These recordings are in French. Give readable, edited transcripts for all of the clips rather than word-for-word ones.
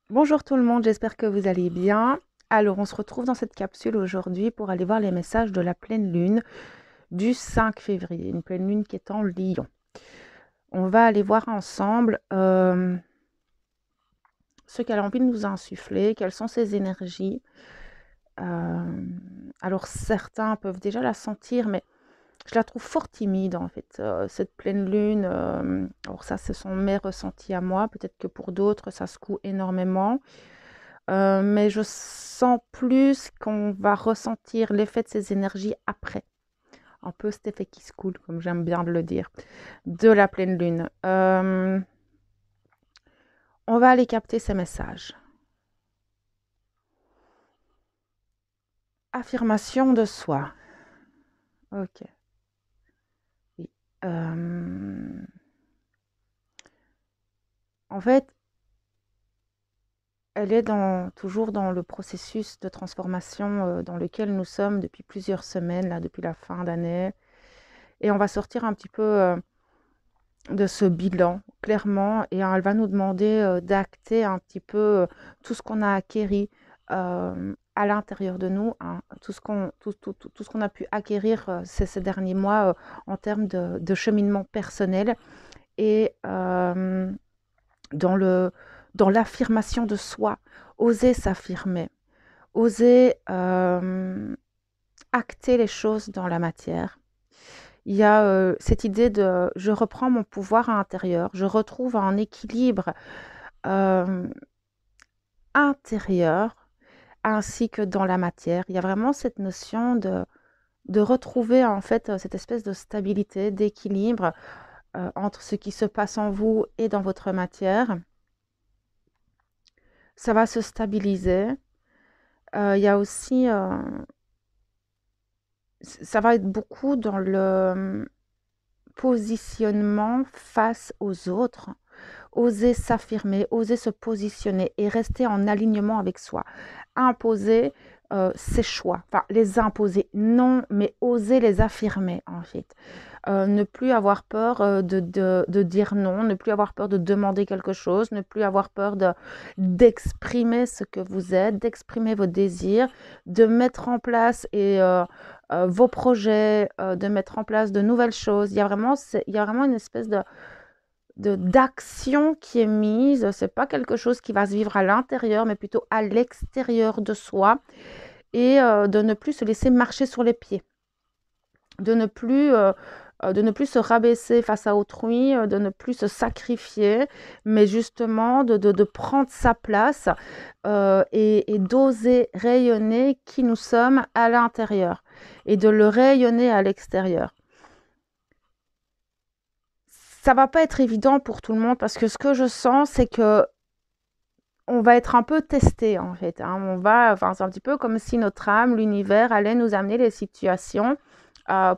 Bonjour tout le monde, j'espère que vous allez bien. Alors, on se retrouve dans cette capsule aujourd'hui pour aller voir les messages de la pleine lune du 5 février, une pleine lune qui est en Lion. On va aller voir ensemble ce qu'elle a envie de nous insuffler, quelles sont ses énergies. Alors, certains peuvent déjà la sentir, mais je la trouve fort timide en fait, cette pleine lune. Alors ça, ce sont mes ressentis à moi. Peut-être que pour d'autres, ça secoue énormément. Mais je sens plus qu'on va ressentir l'effet de ces énergies après. Un peu cet effet qui se coule, comme j'aime bien de le dire, de la pleine lune. On va aller capter ces messages. Affirmation de soi. Ok. Oui. En fait, elle est toujours dans le processus de transformation dans lequel nous sommes depuis plusieurs semaines, là, depuis la fin d'année. Et on va sortir un petit peu de ce bilan, clairement, et elle va nous demander d'acter un petit peu tout ce qu'on a acquéri à l'intérieur de nous, hein, tout ce qu'on a pu acquérir ces derniers mois en termes de cheminement personnel et dans dans l'affirmation de soi, oser s'affirmer, oser acter les choses dans la matière. Il y a cette idée de je reprends mon pouvoir à l'intérieur, je retrouve un équilibre euh, intérieur ainsi que dans la matière. Il y a vraiment cette notion de retrouver en fait cette espèce de stabilité, d'équilibre entre ce qui se passe en vous et dans votre matière. Ça va se stabiliser. Il y a aussi, ça va être beaucoup dans le positionnement face aux autres. Oser s'affirmer, oser se positionner et rester en alignement avec soi. Imposer ses choix, enfin les imposer, non, mais oser les affirmer en fait. Ne plus avoir peur de dire non, ne plus avoir peur de demander quelque chose, ne plus avoir peur d'exprimer ce que vous êtes, d'exprimer vos désirs, de mettre en place vos projets, de mettre en place de nouvelles choses. Il y a vraiment une espèce d'action qui est mise. C'est pas quelque chose qui va se vivre à l'intérieur, mais plutôt à l'extérieur de soi et de ne plus se laisser marcher sur les pieds, de ne plus de ne plus se rabaisser face à autrui, de ne plus se sacrifier, mais justement de prendre sa place et d'oser rayonner qui nous sommes à l'intérieur et de le rayonner à l'extérieur. Ça va pas être évident pour tout le monde parce que ce que je sens, c'est que on va être un peu testé en fait, hein. Enfin, c'est un petit peu comme si notre âme, l'univers, allait nous amener les situations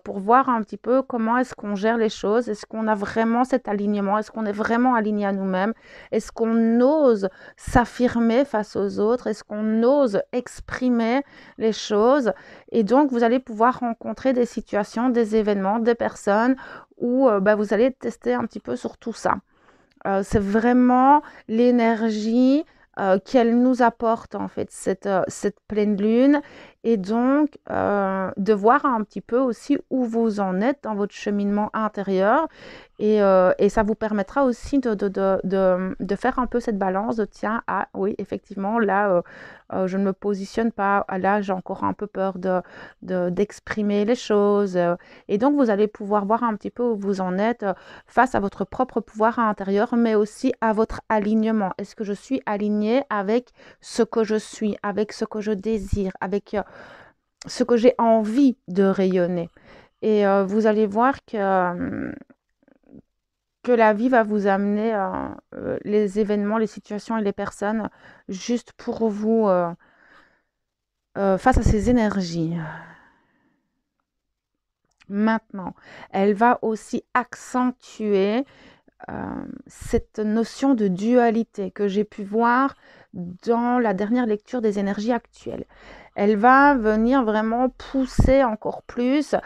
pour voir un petit peu comment est-ce qu'on gère les choses, est-ce qu'on a vraiment cet alignement, est-ce qu'on est vraiment aligné à nous-mêmes, est-ce qu'on ose s'affirmer face aux autres, est-ce qu'on ose exprimer les choses. Et donc, vous allez pouvoir rencontrer des situations, des événements, des personnes où vous allez tester un petit peu sur tout ça. C'est vraiment l'énergie qu'elle nous apporte en fait cette pleine lune et donc de voir un petit peu aussi où vous en êtes dans votre cheminement intérieur et ça vous permettra aussi de faire un peu cette balance de tiens, ah oui, effectivement, là, je ne me positionne pas, là, j'ai encore un peu peur d'exprimer les choses. Et donc, vous allez pouvoir voir un petit peu où vous en êtes face à votre propre pouvoir intérieur, mais aussi à votre alignement. Est-ce que je suis alignée avec ce que je suis, avec ce que je désire, avec ce que j'ai envie de rayonner? Et vous allez voir que la vie va vous amener les événements, les situations et les personnes juste pour vous face à ces énergies. Maintenant, elle va aussi accentuer cette notion de dualité que j'ai pu voir dans la dernière lecture des énergies actuelles. Elle va venir vraiment pousser encore plus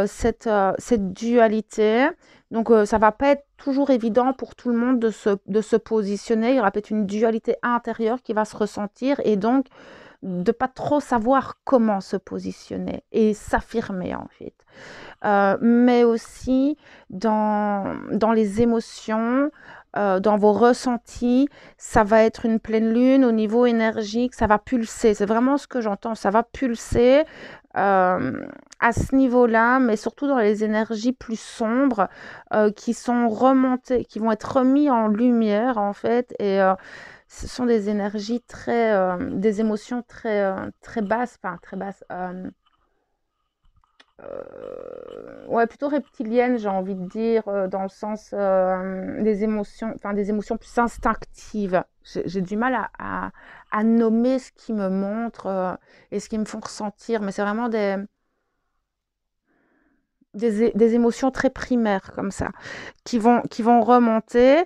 cette dualité. Donc, ça va pas être toujours évident pour tout le monde de se positionner. Il y aura peut-être une dualité intérieure qui va se ressentir et donc de pas trop savoir comment se positionner et s'affirmer en fait. Mais aussi dans les émotions, dans vos ressentis, ça va être une pleine lune au niveau énergique, ça va pulser. C'est vraiment ce que j'entends, ça va pulser à ce niveau-là, mais surtout dans les énergies plus sombres qui sont remontées, qui vont être remis en lumière en fait. Et ce sont des énergies des émotions très basses, enfin très basses. Ouais, plutôt reptilienne, j'ai envie de dire, dans le sens des émotions plus instinctives. J'ai du mal à nommer ce qui me montre et ce qui me font ressentir, mais c'est vraiment des émotions très primaires comme ça, qui vont remonter.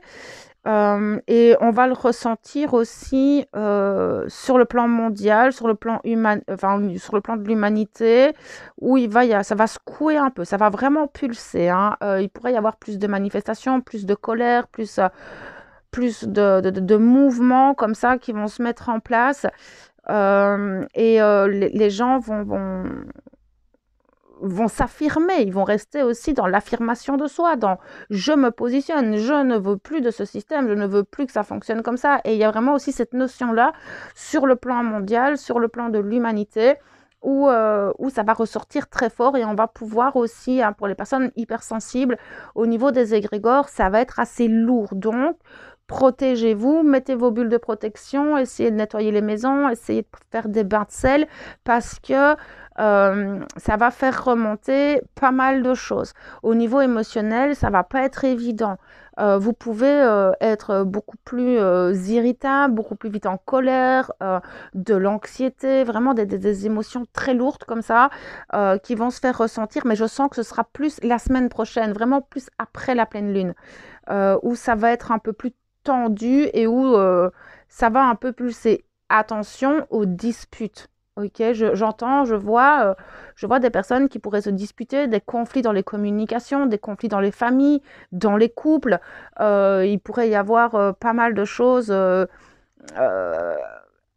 Et on va le ressentir aussi sur le plan mondial, sur le plan sur le plan de l'humanité, où ça va secouer un peu, ça va vraiment pulser, hein. Il pourrait y avoir plus de manifestations, plus de colère, plus de mouvements comme ça qui vont se mettre en place. Les gens vont s'affirmer, ils vont rester aussi dans l'affirmation de soi, dans je me positionne, je ne veux plus de ce système, je ne veux plus que ça fonctionne comme ça. Et il y a vraiment aussi cette notion-là sur le plan mondial, sur le plan de l'humanité, où ça va ressortir très fort et on va pouvoir aussi, hein, pour les personnes hypersensibles, au niveau des égrégores, ça va être assez lourd. Donc, protégez-vous, mettez vos bulles de protection, essayez de nettoyer les maisons, essayez de faire des bains de sel parce que ça va faire remonter pas mal de choses. Au niveau émotionnel, ça va pas être évident. Vous pouvez être beaucoup plus irritable, beaucoup plus vite en colère, de l'anxiété, vraiment des émotions très lourdes comme ça qui vont se faire ressentir. Mais je sens que ce sera plus la semaine prochaine, vraiment plus après la pleine lune, où ça va être un peu plus tendu et où ça va un peu pulser. Attention aux disputes. Ok, j'entends, je vois des personnes qui pourraient se disputer, des conflits dans les communications, des conflits dans les familles, dans les couples. Il pourrait y avoir pas mal de choses euh,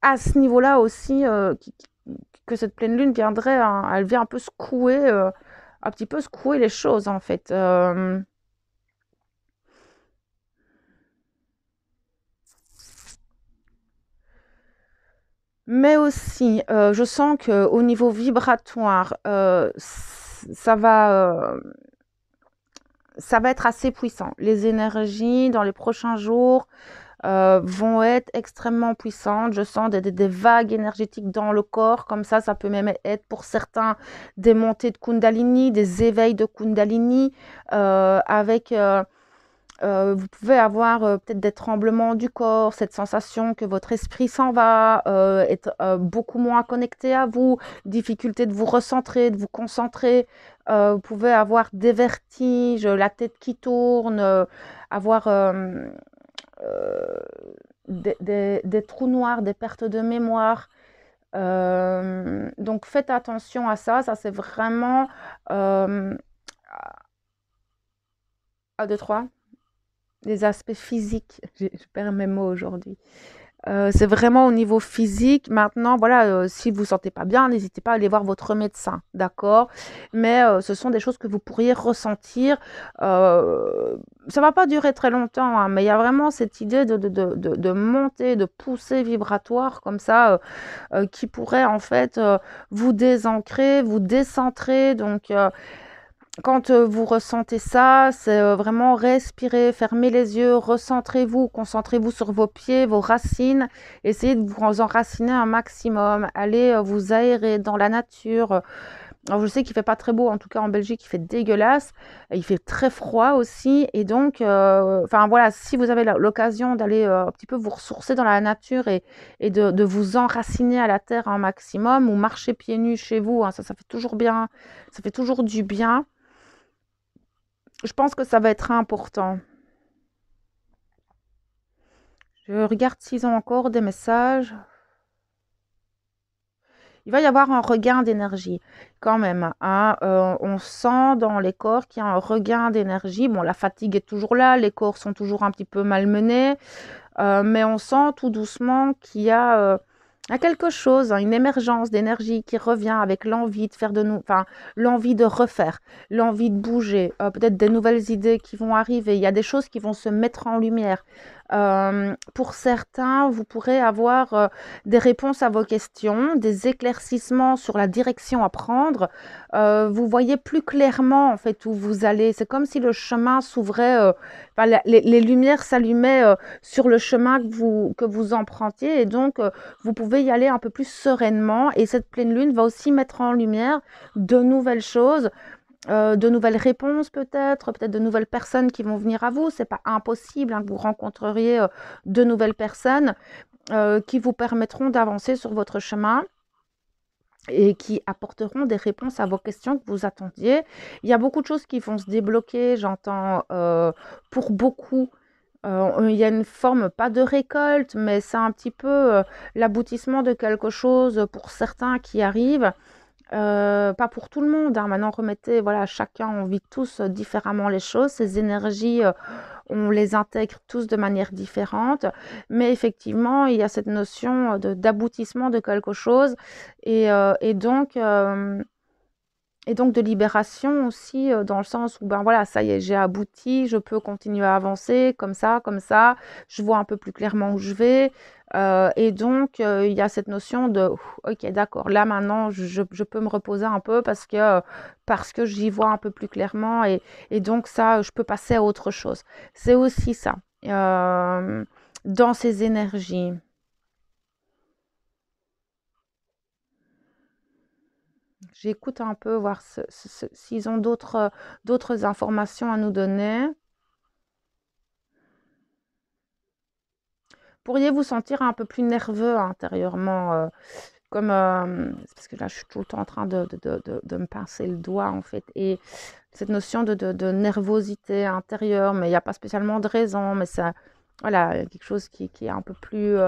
à ce niveau-là aussi que cette pleine lune viendrait, hein, elle vient un peu secouer, un petit peu secouer les choses en fait. Mais aussi, je sens qu'au niveau vibratoire, ça va être assez puissant. Les énergies dans les prochains jours vont être extrêmement puissantes. Je sens des vagues énergétiques dans le corps, comme ça peut même être pour certains des montées de Kundalini, des éveils de Kundalini, avec vous pouvez avoir peut-être des tremblements du corps, cette sensation que votre esprit s'en va, être beaucoup moins connecté à vous, difficulté de vous recentrer, de vous concentrer. Vous pouvez avoir des vertiges, la tête qui tourne, avoir euh, des trous noirs, des pertes de mémoire. Donc faites attention à ça, ça c'est vraiment... à 2, 3. Les aspects physiques, je perds mes mots aujourd'hui. C'est vraiment au niveau physique. Maintenant, voilà, si vous ne vous sentez pas bien, n'hésitez pas à aller voir votre médecin, d'accord? Mais ce sont des choses que vous pourriez ressentir. Ça va pas durer très longtemps, hein, mais il y a vraiment cette idée de montée, de poussée vibratoire comme ça, qui pourrait en fait vous désancrer, vous décentrer. Donc, quand vous ressentez ça, c'est vraiment respirer, fermez les yeux, recentrez-vous, concentrez-vous sur vos pieds, vos racines, essayez de vous enraciner un maximum, allez vous aérer dans la nature. Alors je sais qu'il fait pas très beau, en tout cas en Belgique il fait dégueulasse, il fait très froid aussi et donc, enfin voilà, si vous avez l'occasion d'aller un petit peu vous ressourcer dans la nature et de vous enraciner à la terre un maximum ou marcher pieds nus chez vous, hein, ça fait toujours bien, ça fait toujours du bien. Je pense que ça va être important. Je regarde s'ils ont encore des messages. il va y avoir un regain d'énergie quand même, hein. On sent dans les corps qu'il y a un regain d'énergie. Bon, la fatigue est toujours là, les corps sont toujours un petit peu malmenés, mais on sent tout doucement qu'il y a quelque chose, hein, une émergence d'énergie qui revient avec l'envie de faire enfin, l'envie de refaire, l'envie de bouger, peut-être des nouvelles idées qui vont arriver. Il y a des choses qui vont se mettre en lumière. Pour certains, vous pourrez avoir des réponses à vos questions, des éclaircissements sur la direction à prendre. Vous voyez plus clairement en fait où vous allez. C'est comme si le chemin s'ouvrait, enfin, les lumières s'allumaient sur le chemin que vous empruntiez, et donc vous pouvez y aller un peu plus sereinement. Et cette pleine lune va aussi mettre en lumière de nouvelles choses, de nouvelles réponses peut-être de nouvelles personnes qui vont venir à vous. C'est pas impossible, hein, que vous rencontreriez de nouvelles personnes qui vous permettront d'avancer sur votre chemin et qui apporteront des réponses à vos questions que vous attendiez. Il y a beaucoup de choses qui vont se débloquer, j'entends, pour beaucoup. Il y a une forme, pas de récolte, mais c'est un petit peu l'aboutissement de quelque chose pour certains qui arrive. Pas pour tout le monde, hein. Maintenant, remettez, voilà, chacun, on vit tous différemment les choses. Ces énergies, on les intègre tous de manière différente. Mais effectivement, il y a cette notion d'aboutissement de quelque chose. Et donc de libération aussi, dans le sens où, ben voilà, ça y est, j'ai abouti, je peux continuer à avancer comme ça, je vois un peu plus clairement où je vais. Et donc, il y a cette notion de, ok, d'accord, là maintenant, je peux me reposer un peu parce que j'y vois un peu plus clairement, et donc ça, je peux passer à autre chose. C'est aussi ça, dans ces énergies. J'écoute un peu, voir s'ils ont d'autres informations à nous donner. Pourriez vous sentir un peu plus nerveux intérieurement, comme, c'est parce que là, je suis tout le temps en train de me pincer le doigt, en fait. Et cette notion de nervosité intérieure, mais il n'y a pas spécialement de raison, mais ça, voilà, il y a quelque chose qui est un peu plus,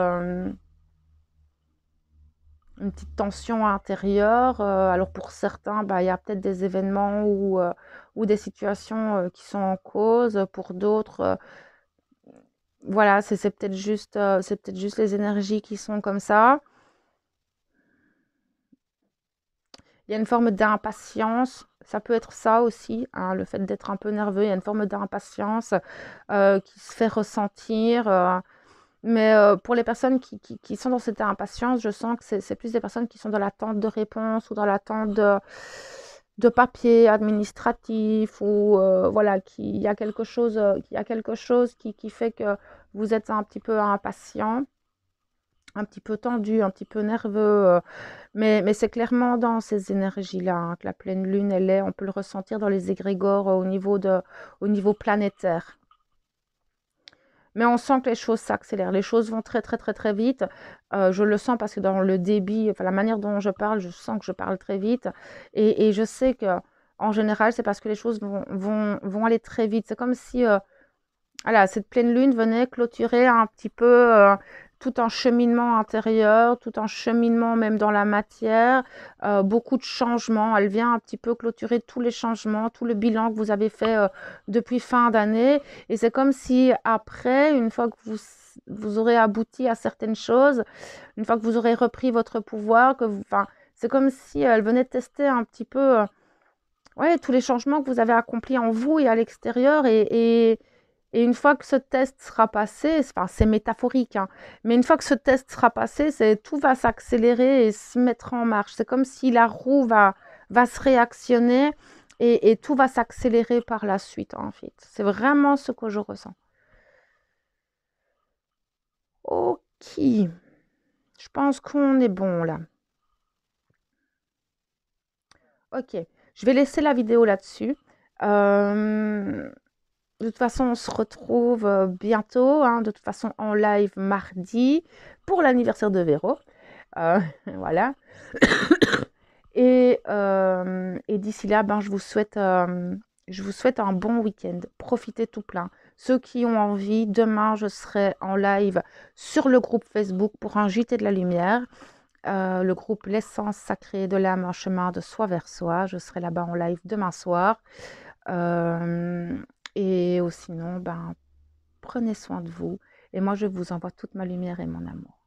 une petite tension intérieure. Alors pour certains, bah, il y a peut-être des événements ou des situations qui sont en cause. Pour d'autres, voilà, c'est peut-être juste les énergies qui sont comme ça. Il y a une forme d'impatience. Ça peut être ça aussi, hein, le fait d'être un peu nerveux. Il y a une forme d'impatience qui se fait ressentir. Mais pour les personnes qui sont dans cette impatience, je sens que c'est plus des personnes qui sont dans l'attente de réponses ou dans l'attente de papiers administratifs, ou voilà, qu'il y a quelque chose, qui fait que vous êtes un petit peu impatient, un petit peu tendu, un petit peu nerveux. Mais c'est clairement dans ces énergies-là, hein, que la pleine lune, elle est. On peut le ressentir dans les égrégores au niveau planétaire. Mais on sent que les choses s'accélèrent. Les choses vont très, très, très, très vite. Je le sens parce que dans le débit, enfin la manière dont je parle, je sens que je parle très vite. Et je sais que en général, c'est parce que les choses vont aller très vite. C'est comme si voilà, cette pleine lune venait clôturer un petit peu tout un cheminement intérieur, tout un cheminement même dans la matière, beaucoup de changements. Elle vient un petit peu clôturer tous les changements, tout le bilan que vous avez fait depuis fin d'année. Et c'est comme si après, une fois que vous aurez abouti à certaines choses, une fois que vous aurez repris votre pouvoir, enfin, c'est comme si elle venait tester un petit peu ouais, tous les changements que vous avez accomplis en vous et à l'extérieur. Et une fois que ce test sera passé, enfin, c'est métaphorique, hein, mais une fois que ce test sera passé, tout va s'accélérer et se mettre en marche. C'est comme si la roue va se réactionner, et tout va s'accélérer par la suite, en fait. C'est vraiment ce que je ressens. Ok, je pense qu'on est bon là. Ok, je vais laisser la vidéo là-dessus. De toute façon, on se retrouve bientôt, hein, de toute façon en live mardi pour l'anniversaire de Véro. Voilà. Et d'ici là, ben, je vous souhaite un bon week-end. Profitez tout plein. Ceux qui ont envie, demain, je serai en live sur le groupe Facebook pour un JT de la lumière. le groupe L'Essence Sacrée de l'âme, un chemin de soi vers soi. Je serai là-bas en live demain soir. Et sinon, ben, prenez soin de vous. Et moi, je vous envoie toute ma lumière et mon amour.